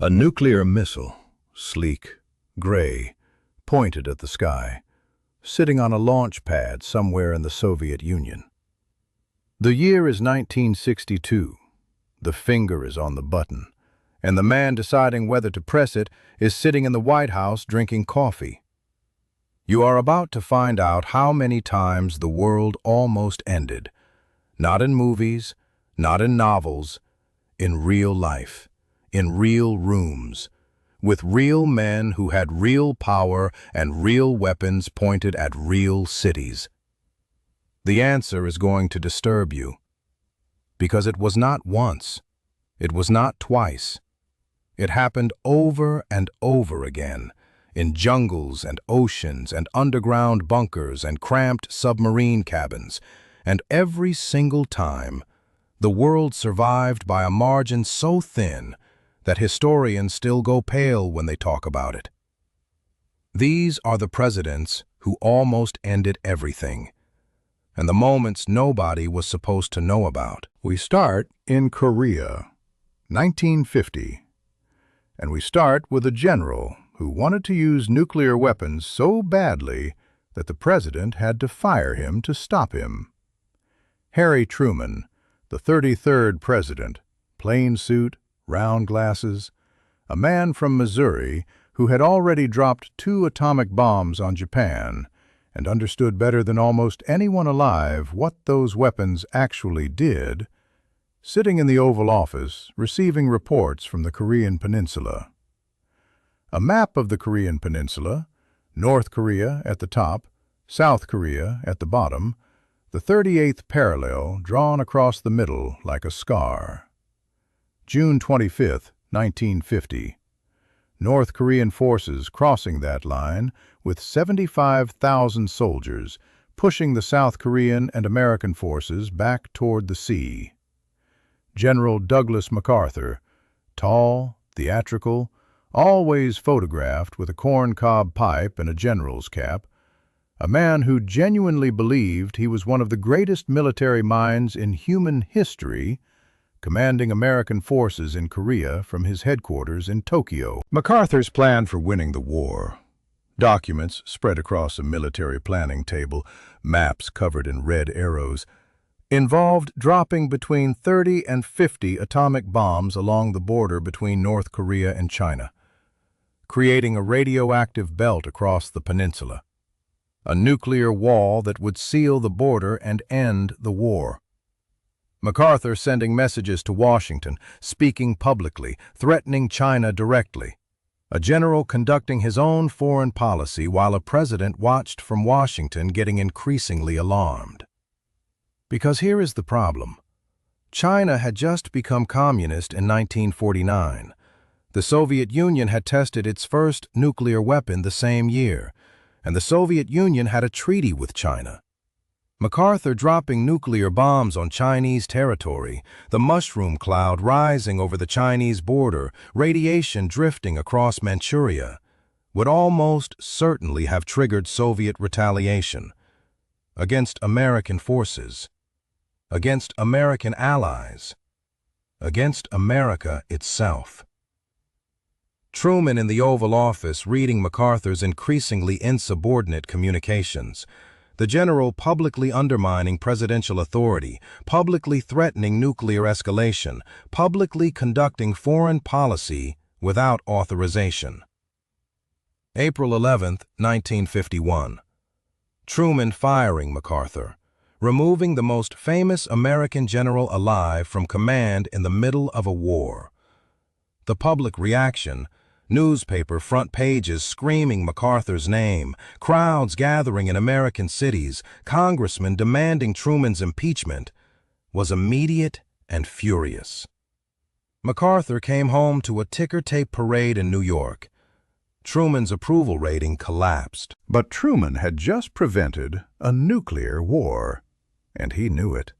A nuclear missile, sleek, gray, pointed at the sky, sitting on a launch pad somewhere in the Soviet Union. The year is 1962. The finger is on the button, and the man deciding whether to press it is sitting in the White House drinking coffee. You are about to find out how many times the world almost ended, not in movies, not in novels, in real life, in real rooms, with real men who had real power and real weapons pointed at real cities. The answer is going to disturb you, because it was not once, it was not twice. It happened over and over again, in jungles and oceans and underground bunkers and cramped submarine cabins, and every single time, the world survived by a margin so thin that historians still go pale when they talk about it. These are the presidents who almost ended everything, and the moments nobody was supposed to know about. We start in Korea, 1950, and we start with a general who wanted to use nuclear weapons so badly that the president had to fire him to stop him. Harry Truman, the 33rd president, plain suit, round glasses, a man from Missouri who had already dropped 2 atomic bombs on Japan and understood better than almost anyone alive what those weapons actually did, sitting in the Oval Office receiving reports from the Korean Peninsula. A map of the Korean Peninsula, North Korea at the top, South Korea at the bottom, the 38th parallel drawn across the middle like a scar. June 25, 1950. North Korean forces crossing that line with 75,000 soldiers pushing the South Korean and American forces back toward the sea. General Douglas MacArthur, tall, theatrical, always photographed with a corncob pipe and a general's cap, a man who genuinely believed he was one of the greatest military minds in human history, commanding American forces in Korea from his headquarters in Tokyo. MacArthur's plan for winning the war, documents spread across a military planning table, maps covered in red arrows, involved dropping between 30 and 50 atomic bombs along the border between North Korea and China, creating a radioactive belt across the peninsula, a nuclear wall that would seal the border and end the war. MacArthur sending messages to Washington, speaking publicly, threatening China directly. A general conducting his own foreign policy while a president watched from Washington getting increasingly alarmed. Because here is the problem. China had just become communist in 1949. The Soviet Union had tested its first nuclear weapon the same year, and the Soviet Union had a treaty with China. MacArthur dropping nuclear bombs on Chinese territory, the mushroom cloud rising over the Chinese border, radiation drifting across Manchuria, would almost certainly have triggered Soviet retaliation against American forces, against American allies, against America itself. Truman in the Oval Office reading MacArthur's increasingly insubordinate communications, the general publicly undermining presidential authority, publicly threatening nuclear escalation, publicly conducting foreign policy without authorization. April 11, 1951. Truman firing MacArthur, removing the most famous American general alive from command in the middle of a war. The public reaction, newspaper front pages screaming MacArthur's name, crowds gathering in American cities, congressmen demanding Truman's impeachment, was immediate and furious. MacArthur came home to a ticker-tape parade in New York. Truman's approval rating collapsed. But Truman had just prevented a nuclear war, and he knew it.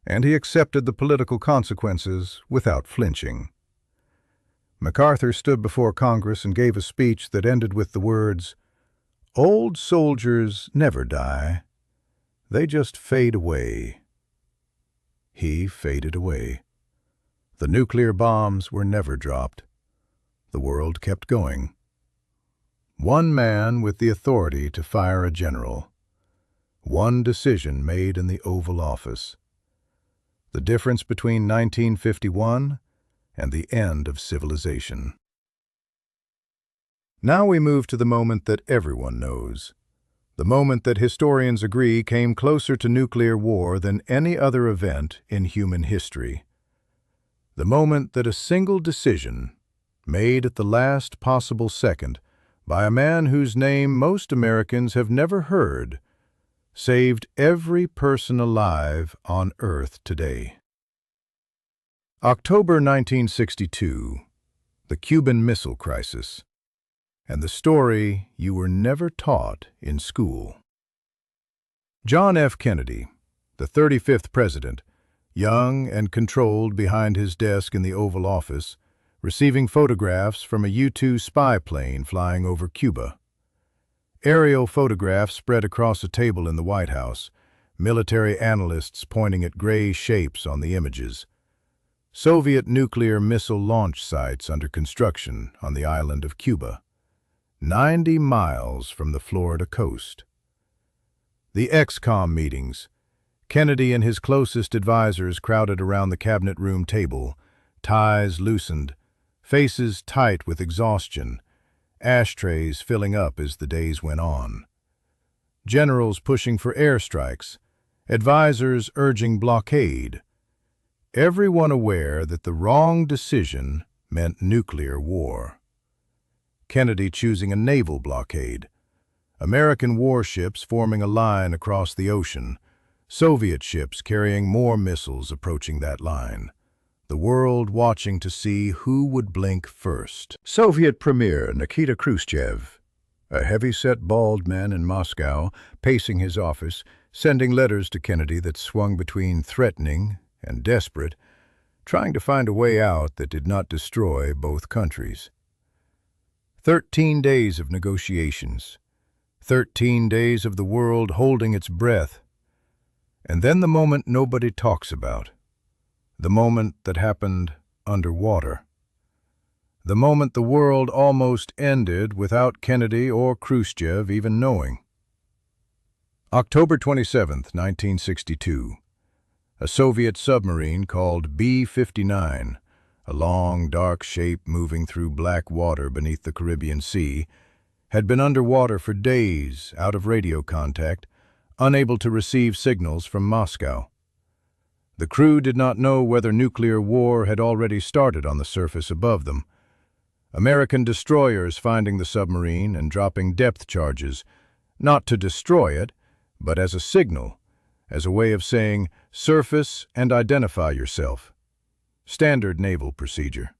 And he accepted the political consequences without flinching. MacArthur stood before Congress and gave a speech that ended with the words, "Old soldiers never die. They just fade away." He faded away. The nuclear bombs were never dropped. the world kept going. One man with the authority to fire a general. One decision made in the Oval Office. The difference between 1951 and the end of civilization. Now we move to the moment that everyone knows. The moment that historians agree came closer to nuclear war than any other event in human history. The moment that a single decision, made at the last possible second by a man whose name most Americans have never heard, saved every person alive on Earth today. October 1962, the Cuban Missile Crisis, and the story you were never taught in school. John F. Kennedy, the 35th president, young and controlled behind his desk in the Oval Office, receiving photographs from a U-2 spy plane flying over Cuba. Aerial photographs spread across a table in the White House, military analysts pointing at gray shapes on the images. Soviet nuclear missile launch sites under construction on the island of Cuba, 90 miles from the Florida coast. The ex-com meetings. Kennedy and his closest advisors crowded around the cabinet room table, ties loosened, faces tight with exhaustion, ashtrays filling up as the days went on. Generals pushing for airstrikes, advisors urging blockade. Everyone aware that the wrong decision meant nuclear war. Kennedy choosing a naval blockade. American warships forming a line across the ocean, Soviet ships carrying more missiles approaching that line. The world watching to see who would blink first. Soviet Premier Nikita Khrushchev, a heavy-set bald man in Moscow, pacing his office, sending letters to Kennedy that swung between threatening and desperate, trying to find a way out that did not destroy both countries. 13 days of negotiations, 13 days of the world holding its breath, and then the moment nobody talks about. The moment that happened underwater. The moment the world almost ended without Kennedy or Khrushchev even knowing. October 27, 1962. A Soviet submarine called B-59, a long, dark shape moving through black water beneath the Caribbean Sea, had been underwater for days, out of radio contact, unable to receive signals from Moscow. The crew did not know whether nuclear war had already started on the surface above them. American destroyers finding the submarine and dropping depth charges, not to destroy it, but as a signal, as a way of saying, surface and identify yourself. Standard naval procedure.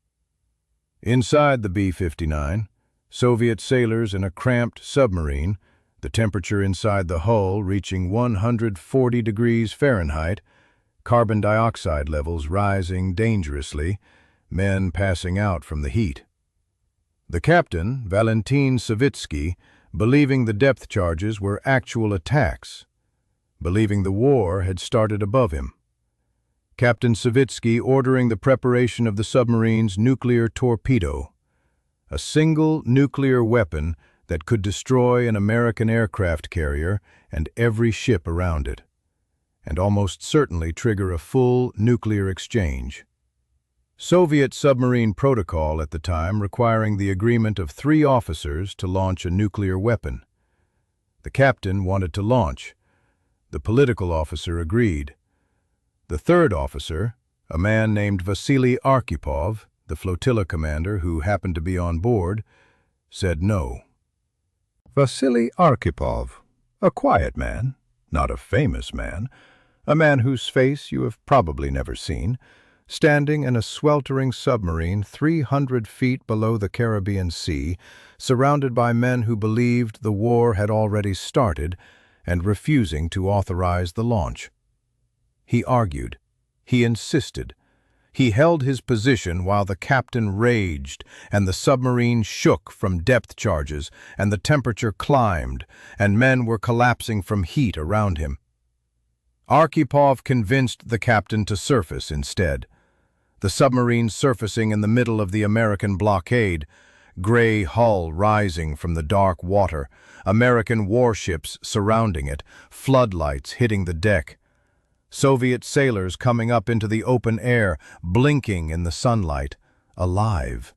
Inside the B-59, Soviet sailors in a cramped submarine, the temperature inside the hull reaching 140 degrees Fahrenheit, carbon dioxide levels rising dangerously, men passing out from the heat. The captain, Valentin Savitsky, believing the depth charges were actual attacks, believing the war had started above him. Captain Savitsky ordering the preparation of the submarine's nuclear torpedo, a single nuclear weapon that could destroy an American aircraft carrier and every ship around it, and almost certainly trigger a full nuclear exchange. Soviet submarine protocol at the time requiring the agreement of 3 officers to launch a nuclear weapon. The captain wanted to launch. The political officer agreed. The 3rd officer, a man named Vasili Arkhipov, the flotilla commander who happened to be on board, said no. Vasili Arkhipov, a quiet man, not a famous man, a man whose face you have probably never seen, standing in a sweltering submarine 300 feet below the Caribbean Sea, surrounded by men who believed the war had already started and refusing to authorize the launch. He argued. He insisted. He held his position while the captain raged and the submarine shook from depth charges and the temperature climbed and men were collapsing from heat around him. Arkhipov convinced the captain to surface instead. the submarine surfacing in the middle of the American blockade, gray hull rising from the dark water, American warships surrounding it, floodlights hitting the deck, Soviet sailors coming up into the open air, blinking in the sunlight, alive.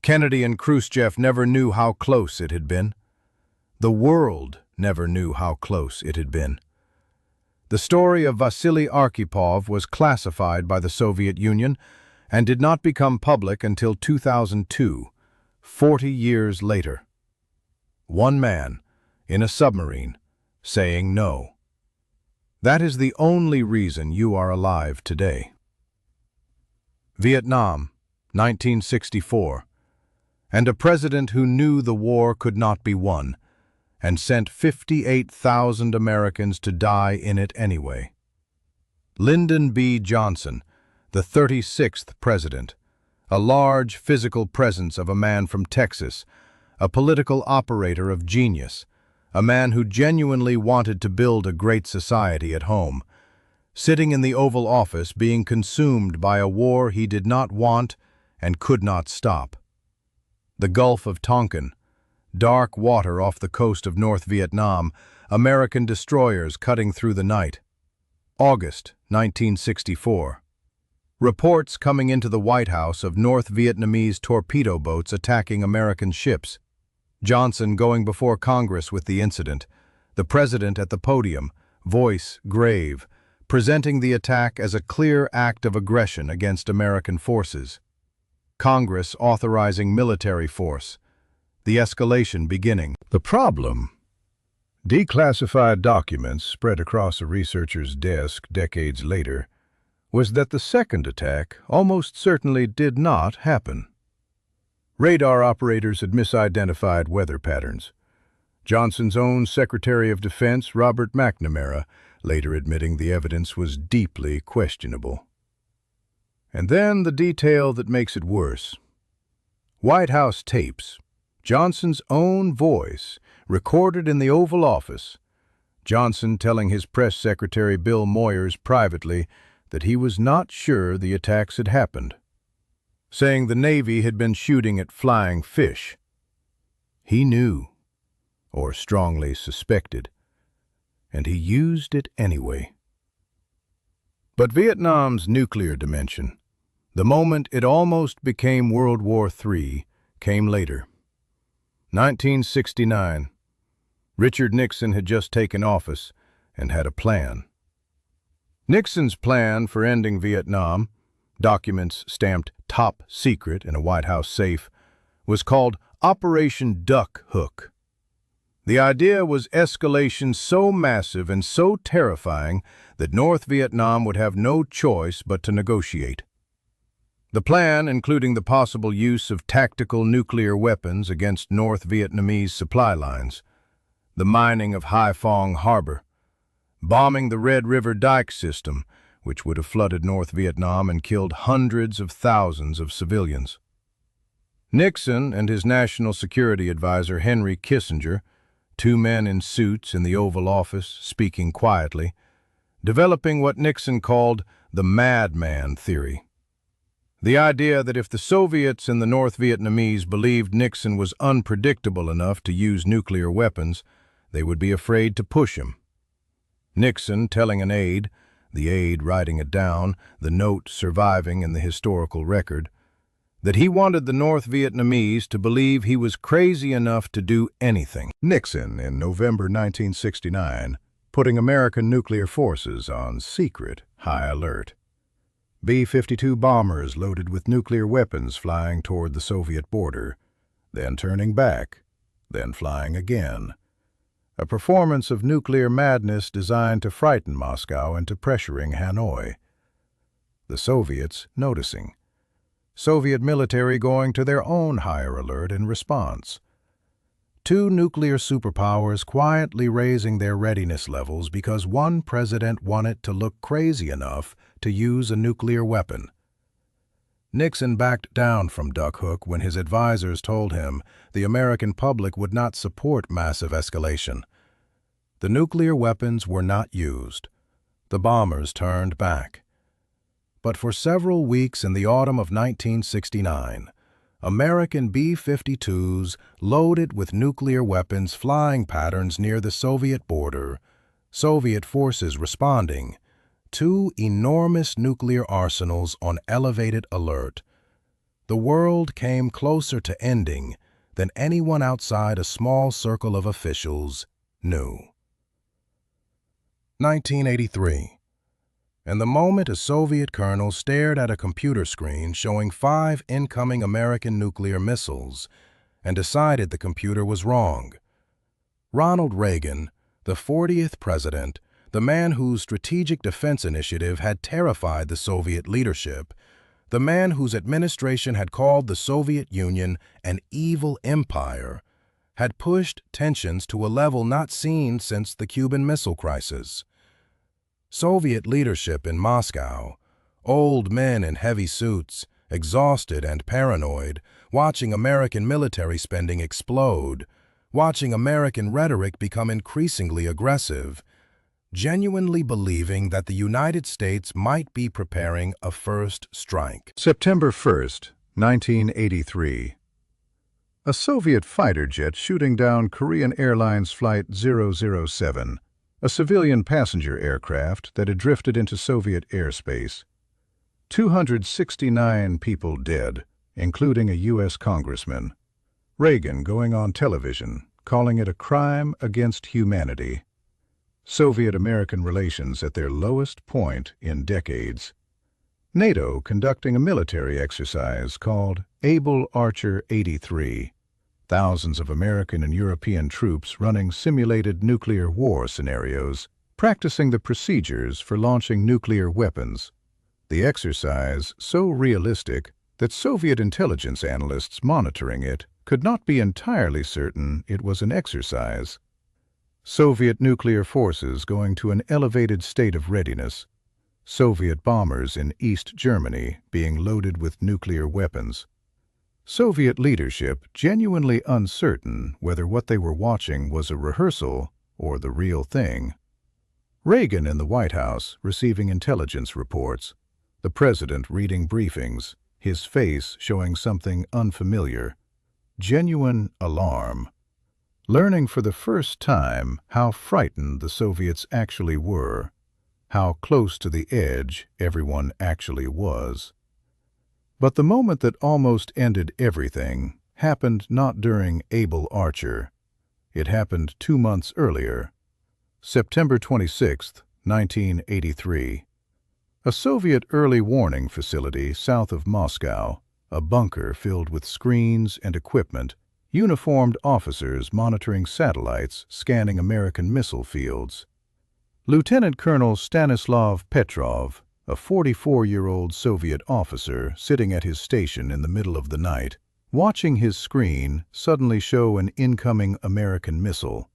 Kennedy and Khrushchev never knew how close it had been. The world never knew how close it had been. The story of Vasili Arkhipov was classified by the Soviet Union and did not become public until 2002, 40 years later. One man, in a submarine, saying no. That is the only reason you are alive today. Vietnam, 1964. And a president who knew the war could not be won, and sent 58,000 Americans to die in it anyway. Lyndon B. Johnson, the 36th president, a large physical presence of a man from Texas, a political operator of genius, a man who genuinely wanted to build a great society at home, sitting in the Oval Office being consumed by a war he did not want and could not stop. The Gulf of Tonkin, dark water off the coast of North Vietnam, American destroyers cutting through the night. August 1964. Reports coming into the White House of North Vietnamese torpedo boats attacking American ships. Johnson going before Congress with the incident. The president at the podium, voice grave, presenting the attack as a clear act of aggression against American forces. Congress authorizing military force. The escalation beginning. The problem? Declassified documents spread across a researcher's desk decades later was that the second attack almost certainly did not happen. Radar operators had misidentified weather patterns. Johnson's own Secretary of Defense, Robert McNamara, later admitting the evidence was deeply questionable. And then the detail that makes it worse. White House tapes. Johnson's own voice, recorded in the Oval Office. Johnson telling his press secretary Bill Moyers privately that he was not sure the attacks had happened, saying the Navy had been shooting at flying fish. He knew, or strongly suspected, and he used it anyway. But Vietnam's nuclear dimension, the moment it almost became World War III, came later. 1969. Richard Nixon had just taken office and had a plan. Nixon's plan for ending Vietnam, documents stamped top secret in a White House safe, was called Operation Duck Hook. The idea was escalation so massive and so terrifying that North Vietnam would have no choice but to negotiate. The plan, including the possible use of tactical nuclear weapons against North Vietnamese supply lines, the mining of Haiphong Harbor, bombing the Red River Dike system, which would have flooded North Vietnam and killed hundreds of thousands of civilians. Nixon and his national security advisor Henry Kissinger, two men in suits in the Oval Office speaking quietly, developing what Nixon called the madman theory. The idea that if the Soviets and the North Vietnamese believed Nixon was unpredictable enough to use nuclear weapons, they would be afraid to push him. Nixon telling an aide, the aide writing it down, the note surviving in the historical record, that he wanted the North Vietnamese to believe he was crazy enough to do anything. Nixon, in November 1969, putting American nuclear forces on secret high alert. B-52 bombers loaded with nuclear weapons flying toward the Soviet border, then turning back, then flying again. A performance of nuclear madness designed to frighten Moscow into pressuring Hanoi. The Soviets noticing. Soviet military going to their own higher alert in response. Two nuclear superpowers quietly raising their readiness levels because one president wanted to look crazy enough to use a nuclear weapon. Nixon backed down from Duck Hook when his advisors told him the American public would not support massive escalation. The nuclear weapons were not used. The bombers turned back. But for several weeks in the autumn of 1969, American B-52s loaded with nuclear weapons flying patterns near the Soviet border, Soviet forces responding, two enormous nuclear arsenals on elevated alert. The world came closer to ending than anyone outside a small circle of officials knew. 1983. In the moment a Soviet colonel stared at a computer screen showing 5 incoming American nuclear missiles and decided the computer was wrong. Ronald Reagan, the 40th president, the man whose strategic defense initiative had terrified the Soviet leadership, the man whose administration had called the Soviet Union an evil empire, had pushed tensions to a level not seen since the Cuban Missile Crisis. Soviet leadership in Moscow, old men in heavy suits, exhausted and paranoid, watching American military spending explode, watching American rhetoric become increasingly aggressive, genuinely believing that the United States might be preparing a first strike. September 1st, 1983. A Soviet fighter jet shooting down Korean Airlines Flight 007, a civilian passenger aircraft that had drifted into Soviet airspace. 269 people dead, including a U.S. congressman. Reagan going on television, calling it a crime against humanity. Soviet-American relations at their lowest point in decades. NATO conducting a military exercise called Able Archer 83. Thousands of American and European troops running simulated nuclear war scenarios, practicing the procedures for launching nuclear weapons. The exercise so realistic that Soviet intelligence analysts monitoring it could not be entirely certain it was an exercise. Soviet nuclear forces going to an elevated state of readiness. Soviet bombers in East Germany being loaded with nuclear weapons. Soviet leadership genuinely uncertain whether what they were watching was a rehearsal or the real thing. Reagan in the White House receiving intelligence reports. The president reading briefings, his face showing something unfamiliar. Genuine alarm. Learning for the first time how frightened the Soviets actually were, how close to the edge everyone actually was. But the moment that almost ended everything happened not during Able Archer. It happened 2 months earlier, September 26, 1983. A Soviet early warning facility south of Moscow, a bunker filled with screens and equipment, uniformed officers monitoring satellites scanning American missile fields. Lieutenant Colonel Stanislav Petrov, a 44-year-old Soviet officer sitting at his station in the middle of the night, watching his screen suddenly show an incoming American missile.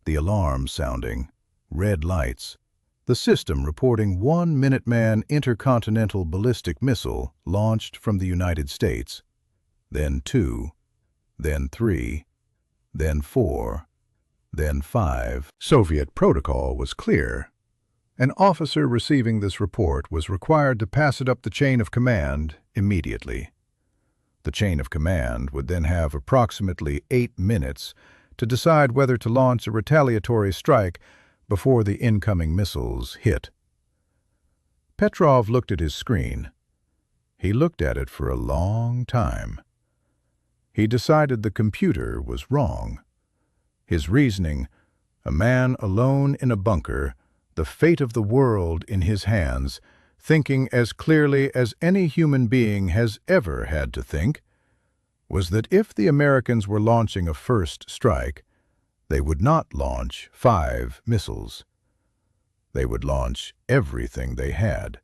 The alarm sounding, red lights, the system reporting 1 Minuteman intercontinental ballistic missile launched from the United States, then 2, then 3, then 4, then 5. Soviet protocol was clear. An officer receiving this report was required to pass it up the chain of command immediately. The chain of command would then have approximately 8 minutes to decide whether to launch a retaliatory strike before the incoming missiles hit. Petrov looked at his screen. He looked at it for a long time. He decided the computer was wrong. His reasoning, a man alone in a bunker, the fate of the world in his hands, thinking as clearly as any human being has ever had to think, was that if the Americans were launching a first strike, they would not launch 5 missiles. They would launch everything they had.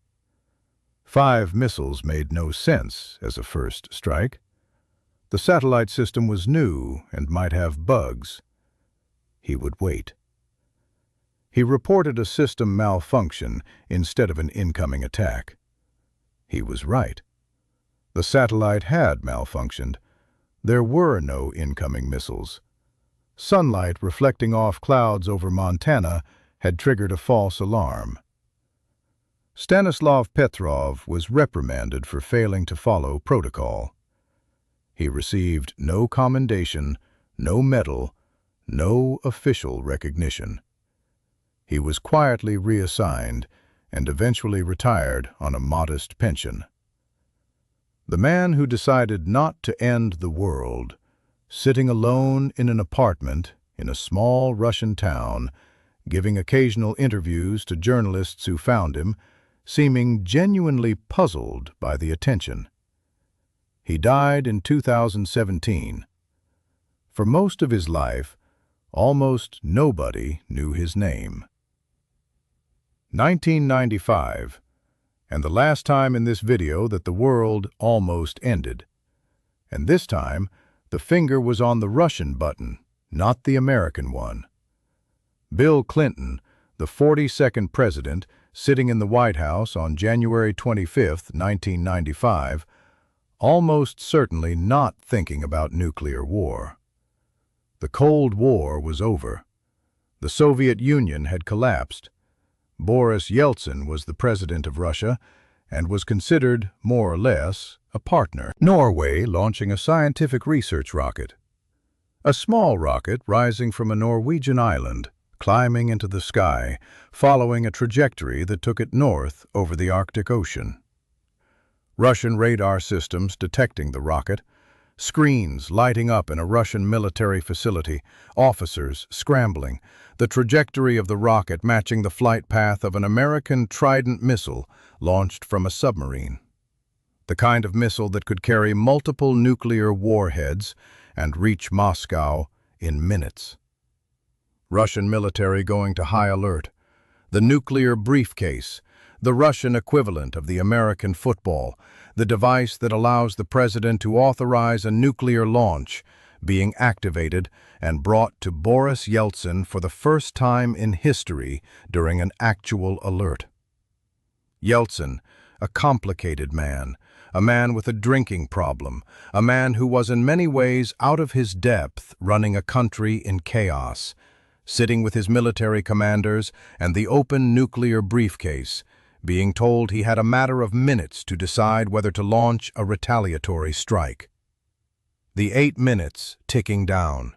5 missiles made no sense as a first strike. The satellite system was new and might have bugs. He would wait. He reported a system malfunction instead of an incoming attack. He was right. The satellite had malfunctioned. There were no incoming missiles. Sunlight reflecting off clouds over Montana had triggered a false alarm. Stanislav Petrov was reprimanded for failing to follow protocol. He received no commendation, no medal, no official recognition. He was quietly reassigned and eventually retired on a modest pension. The man who decided not to end the world, sitting alone in an apartment in a small Russian town, giving occasional interviews to journalists who found him, seeming genuinely puzzled by the attention. He died in 2017. For most of his life, almost nobody knew his name. 1995, and the last time in this video that the world almost ended. And this time, the finger was on the Russian button, not the American one. Bill Clinton, the 42nd president, sitting in the White House on January 25, 1995, almost certainly not thinking about nuclear war. The Cold War was over. The Soviet Union had collapsed. Boris Yeltsin was the president of Russia and was considered, more or less, a partner. Norway launching a scientific research rocket. A small rocket rising from a Norwegian island, climbing into the sky, following a trajectory that took it north over the Arctic Ocean. Russian radar systems detecting the rocket, screens lighting up in a Russian military facility, officers scrambling, the trajectory of the rocket matching the flight path of an American Trident missile launched from a submarine. The kind of missile that could carry multiple nuclear warheads and reach Moscow in minutes. Russian military going to high alert. The nuclear briefcase, the Russian equivalent of the American football, the device that allows the president to authorize a nuclear launch, being activated and brought to Boris Yeltsin for the first time in history during an actual alert. Yeltsin, a complicated man, a man with a drinking problem, a man who was in many ways out of his depth running a country in chaos, sitting with his military commanders and the open nuclear briefcase, being told he had a matter of minutes to decide whether to launch a retaliatory strike. The 8 minutes ticking down.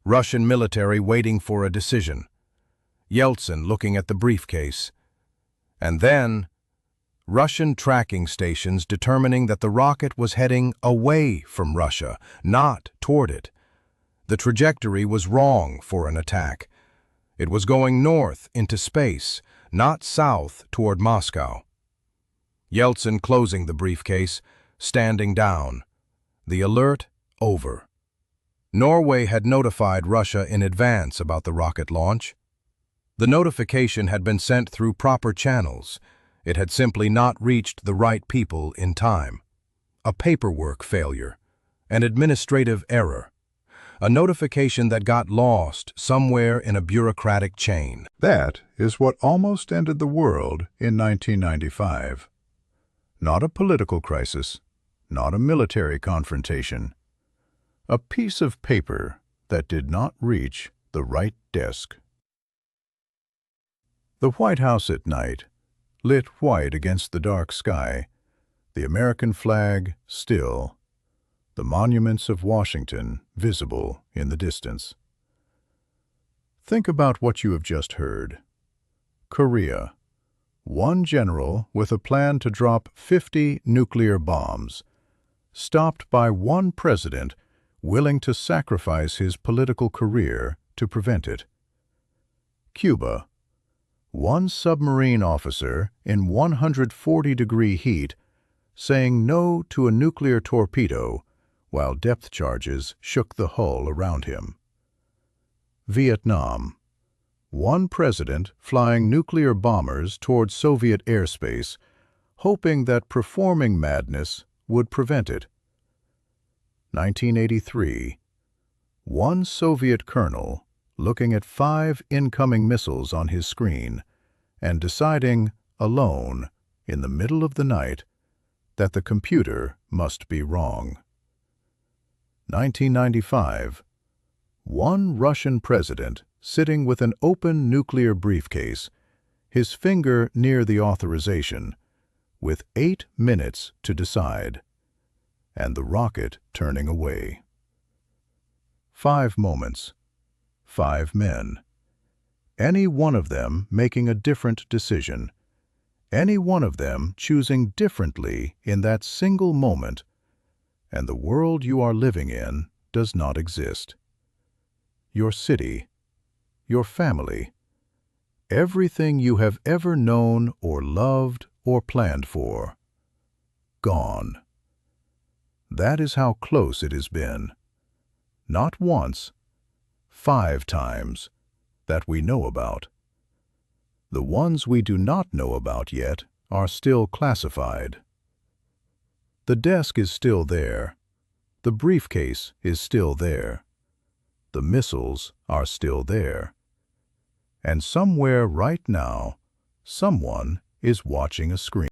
Russian military waiting for a decision. Yeltsin looking at the briefcase. And then, Russian tracking stations determining that the rocket was heading away from Russia, not toward it. The trajectory was wrong for an attack. It was going north into space, not south toward Moscow. Yeltsin closing the briefcase, standing down. The alert over. Norway had notified Russia in advance about the rocket launch. The notification had been sent through proper channels. It had simply not reached the right people in time. A paperwork failure. An administrative error. A notification that got lost somewhere in a bureaucratic chain. That is what almost ended the world in 1995. Not a political crisis, not a military confrontation. A piece of paper that did not reach the right desk. The White House at night, lit white against the dark sky, the American flag still, the monuments of Washington visible in the distance. Think about what you have just heard. Korea. One general with a plan to drop 50 nuclear bombs, stopped by one president willing to sacrifice his political career to prevent it. Cuba. One submarine officer in 140-degree heat saying no to a nuclear torpedo while depth charges shook the hull around him. Vietnam. One president flying nuclear bombers toward Soviet airspace, hoping that performing madness would prevent it. 1983. One Soviet colonel looking at 5 incoming missiles on his screen and deciding, alone, in the middle of the night, that the computer must be wrong. 1995. One Russian president sitting with an open nuclear briefcase, his finger near the authorization, with 8 minutes to decide, and the rocket turning away. 5 moments, 5 men, any one of them making a different decision, any one of them choosing differently in that single moment, and the world you are living in does not exist. Your city, your family, everything you have ever known or loved or planned for, gone. That is how close it has been. Not once, 5 times, that we know about. The ones we do not know about yet are still classified. The desk is still there. The briefcase is still there. The missiles are still there. And somewhere right now, someone is watching a screen.